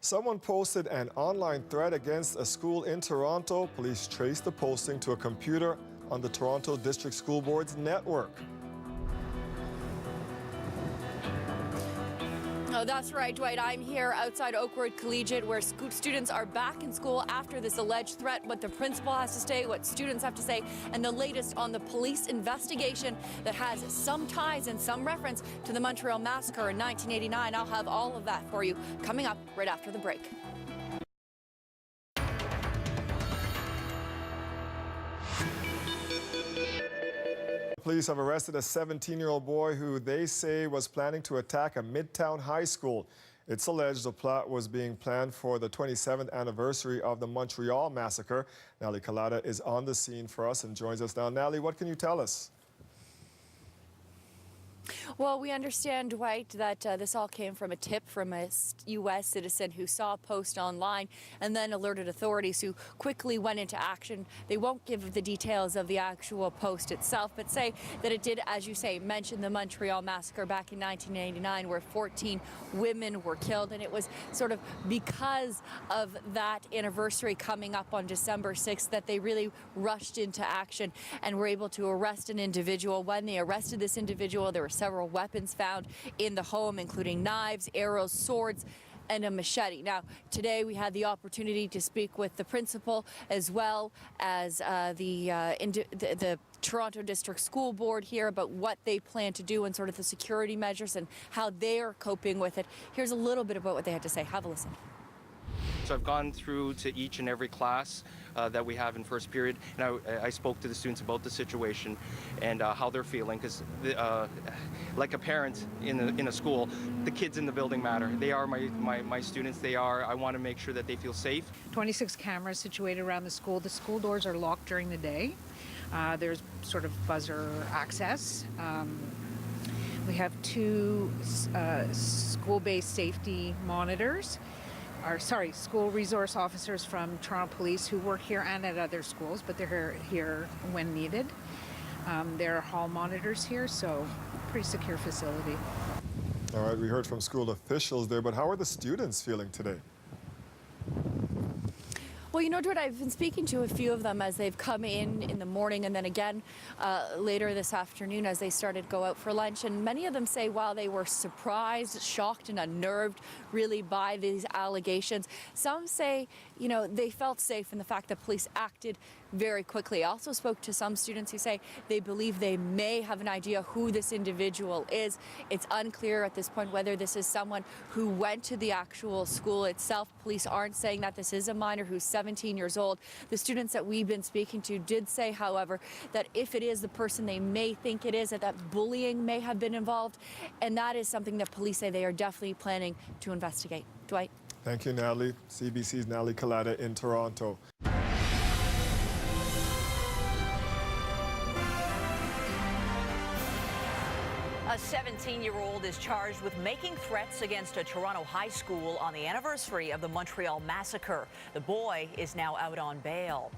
Someone posted an online threat against a school in Toronto. Police traced the posting to a computer on the Toronto District School Board's network. Oh, that's right, Dwight. I'm here outside Oakwood Collegiate where students are back in school after this alleged threat. What the principal has to say, what students have to say, and the latest on the police investigation that has some ties and some reference to the Montreal Massacre in 1989. I'll have all of that for you coming up right after the break. Police have arrested a 17-year-old boy who they say was planning to attack a Midtown high school. It's alleged the plot was being planned for the 27th anniversary of the Montreal Massacre. Nally Kalata is on the scene for us and joins us now. Nally, what can you tell us? Well, we understand, Dwight, that this all came from a tip from a U.S. citizen who saw a post online and then alerted authorities who quickly went into action. They won't give the details of the actual post itself, but say that it did, as you say, mention the Montreal Massacre back in 1989 where 14 women were killed. And it was sort of because of that anniversary coming up on December 6th that they really rushed into action and were able to arrest an individual. When they arrested this individual, there were several weapons found in the home, including knives, arrows, swords, and a machete. Now, today we had the opportunity to speak with the principal as well as the Toronto District School Board here about what they plan to do and sort of the security measures and how they're coping with it. Here's a little bit about what they had to say. Have a listen. So I've gone through to each and every class that we have in first period, and I spoke to the students about the situation and how they're feeling, because like a parent in a school, the kids in the building matter. They are my students. I want to make sure that they feel safe. 26 cameras situated around the school. The school doors are locked during the day. There's sort of buzzer access. We have 2 school-based safety monitors. School resource officers from Toronto Police who work here and at other schools, but they're here when needed. There are hall monitors here, so pretty secure facility. All right, we heard from school officials there, but how are the students feeling today? Well, you know, Dwight, I've been speaking to a few of them as they've come in the morning and then again later this afternoon as they started to go out for lunch. And many of them say while they were surprised, shocked and unnerved really by these allegations, some say, you know, they felt safe in the fact that police acted very quickly. I also spoke to some students who say they believe they may have an idea who this individual is. It's unclear at this point whether this is someone who went to the actual school itself. Police aren't saying that this is a minor who's 17 years old. The students that we've been speaking to did say, however, that if it is the person they may think it is, that bullying may have been involved. And that is something that police say they are definitely planning to investigate. Dwight. Thank you, Nally. CBC's Nally Kalata in Toronto. A 17-year-old is charged with making threats against a Toronto high school on the anniversary of the Montreal Massacre. The boy is now out on bail.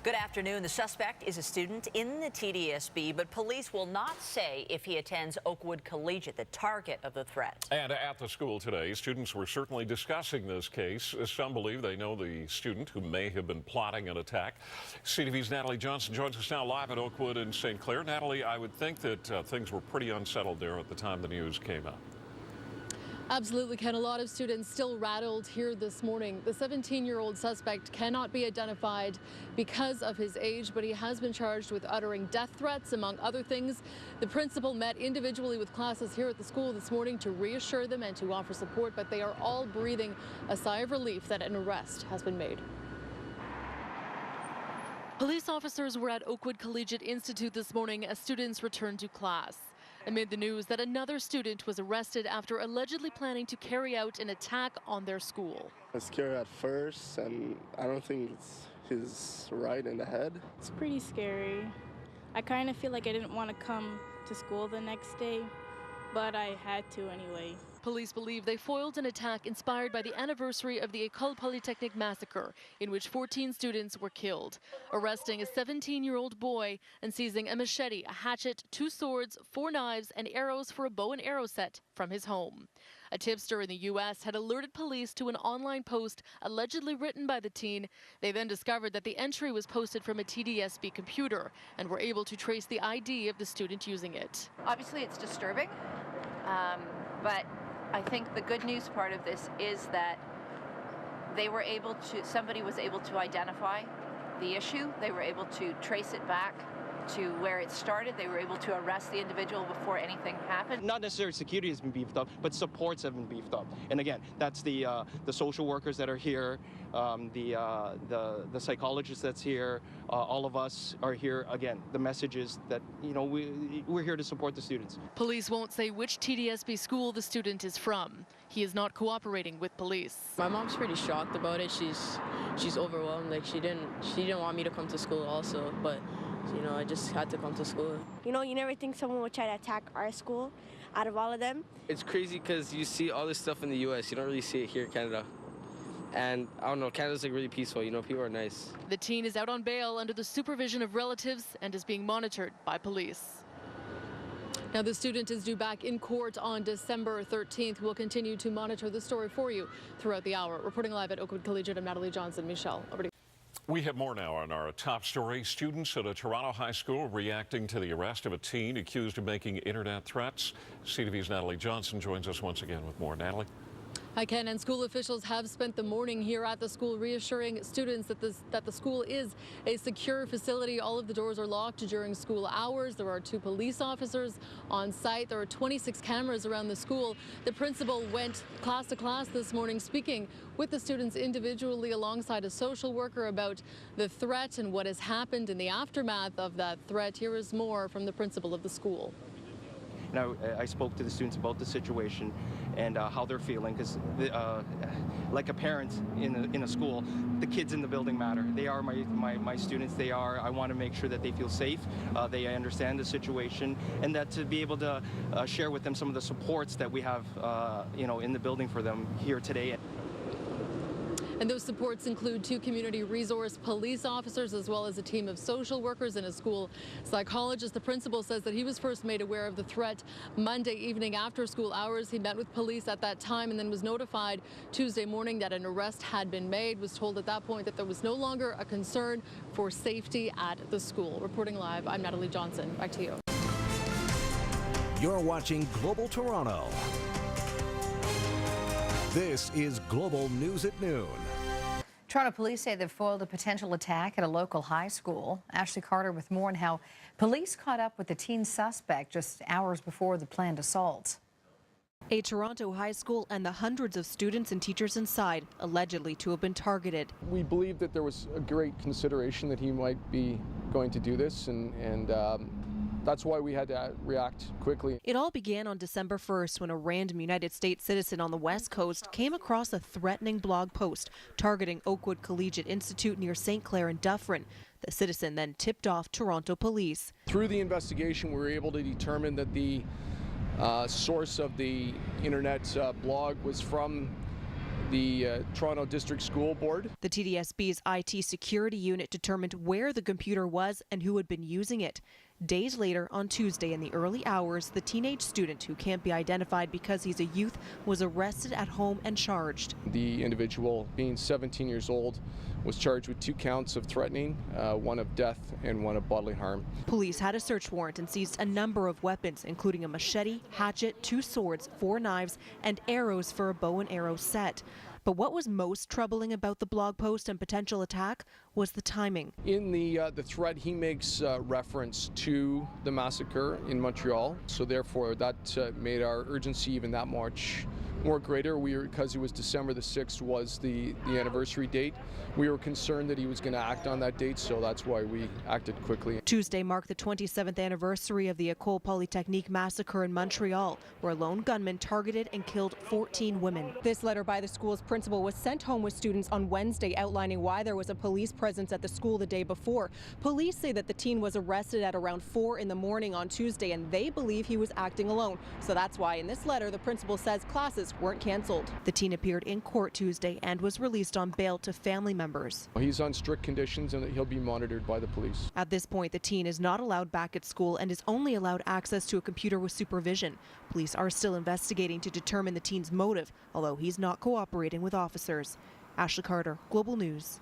Good afternoon. The suspect is a student in the TDSB, but police will not say if he attends Oakwood Collegiate, the target of the threat. And at the school today, students were certainly discussing this case. Some believe they know the student who may have been plotting an attack. CTV's Natalie Johnson joins us now live at Oakwood in St. Clair. Natalie, I would think that things were pretty unsettled there at the time the news came out. Absolutely, Ken. A lot of students still rattled here this morning. The 17-year-old suspect cannot be identified because of his age, but he has been charged with uttering death threats, among other things. The principal met individually with classes here at the school this morning to reassure them and to offer support, but they are all breathing a sigh of relief that an arrest has been made. Police officers were at Oakwood Collegiate Institute this morning as students returned to class. Amid the news that another student was arrested after allegedly planning to carry out an attack on their school. I was scared at first, and I don't think he's right in the head. It's pretty scary. I kind of feel like I didn't want to come to school the next day, but I had to anyway. Police believe they foiled an attack inspired by the anniversary of the École Polytechnique massacre, in which 14 students were killed, arresting a 17-year-old boy and seizing a machete, a hatchet, 2 swords, 4 knives, and arrows for a bow and arrow set from his home. A tipster in the U.S. had alerted police to an online post allegedly written by the teen. They then discovered that the entry was posted from a TDSB computer and were able to trace the ID of the student using it. Obviously, it's disturbing, but I think the good news part of this is that somebody was able to identify the issue. They were able to trace it back to where it started. They were able to arrest the individual before anything happened. Not necessarily security has been beefed up, but supports have been beefed up. And again, that's the social workers that are here, the psychologists that's here, all of us are here. Again, the message is that, you know, we're here to support the students. Police won't say which TDSB school the student is from. He is not cooperating with police. My mom's pretty shocked about it. She's overwhelmed. Like she didn't want me to come to school also, but you know, I just had to come to school. You know, you never think someone would try to attack our school out of all of them. It's crazy because you see all this stuff in the U.S. You don't really see it here in Canada. And I don't know, Canada's like really peaceful, you know, people are nice. The teen is out on bail under the supervision of relatives and is being monitored by police. Now, the student is due back in court on December 13th. We'll continue to monitor the story for you throughout the hour. Reporting live at Oakwood Collegiate, I'm Natalie Johnson. Michelle, over to you. We have more now on our top story. Students at a Toronto high school reacting to the arrest of a teen accused of making internet threats. CTV's Natalie Johnson joins us once again with more. Natalie? Hi, Ken. And school officials have spent the morning here at the school reassuring students that the school is a secure facility. All of the doors are locked during school hours. There are 2 police officers on site. There are 26 cameras around the school. The principal went class to class this morning speaking with the students individually alongside a social worker about the threat and what has happened in the aftermath of that threat. Here is more from the principal of the school. Now, I spoke to the students about the situation and how they're feeling, because like a parent in a school, the kids in the building matter. They are my students. I want to make sure that they feel safe, they understand the situation, and that to be able to share with them some of the supports that we have you know, in the building for them here today. And those supports include 2 community resource police officers, as well as a team of social workers and a school psychologist. The principal says that he was first made aware of the threat Monday evening after school hours. He met with police at that time and then was notified Tuesday morning that an arrest had been made. Was told at that point that there was no longer a concern for safety at the school. Reporting live, I'm Natalie Johnson. Back to you. You're watching Global Toronto. This is Global News at Noon. Toronto police say they've foiled a potential attack at a local high school. Ashley Carter with more on how police caught up with the teen suspect just hours before the planned assault. A Toronto high school and the hundreds of students and teachers inside allegedly to have been targeted. We believe that there was a great consideration that he might be going to do this, and that's why we had to react quickly. It all began on December 1st when a random United States citizen on the West Coast came across a threatening blog post targeting Oakwood Collegiate Institute near St. Clair and Dufferin. The citizen then tipped off Toronto police. Through the investigation, we were able to determine that the source of the internet blog was from the Toronto District School Board. The TDSB's IT security unit determined where the computer was and who had been using it. Days later, on Tuesday in the early hours, the teenage student, who can't be identified because he's a youth, was arrested at home and charged. The individual, being 17 years old, was charged with 2 counts of threatening, 1 of death and 1 of bodily harm. Police had a search warrant and seized a number of weapons, including a machete, hatchet, 2 swords, 4 knives, and arrows for a bow and arrow set. But what was most troubling about the blog post and potential attack was the timing. In the thread, he makes reference to the massacre in Montreal, so therefore that made our urgency even that much more greater. Because it was December the 6th was the anniversary date, we were concerned that he was going to act on that date, so that's why we acted quickly. Tuesday marked the 27th anniversary of the École Polytechnique massacre in Montreal, where a lone gunman targeted and killed 14 women. This letter by the school's principal was sent home with students on Wednesday, outlining why there was a police presence at the school the day before. Police say that the teen was arrested at around 4 in the morning on Tuesday, and they believe he was acting alone. So that's why in this letter, the principal says classes weren't canceled. The teen appeared in court Tuesday and was released on bail to family members. He's on strict conditions and he'll be monitored by the police. At this point, the teen is not allowed back at school and is only allowed access to a computer with supervision. Police are still investigating to determine the teen's motive, although he's not cooperating with officers. Ashley Carter, Global News.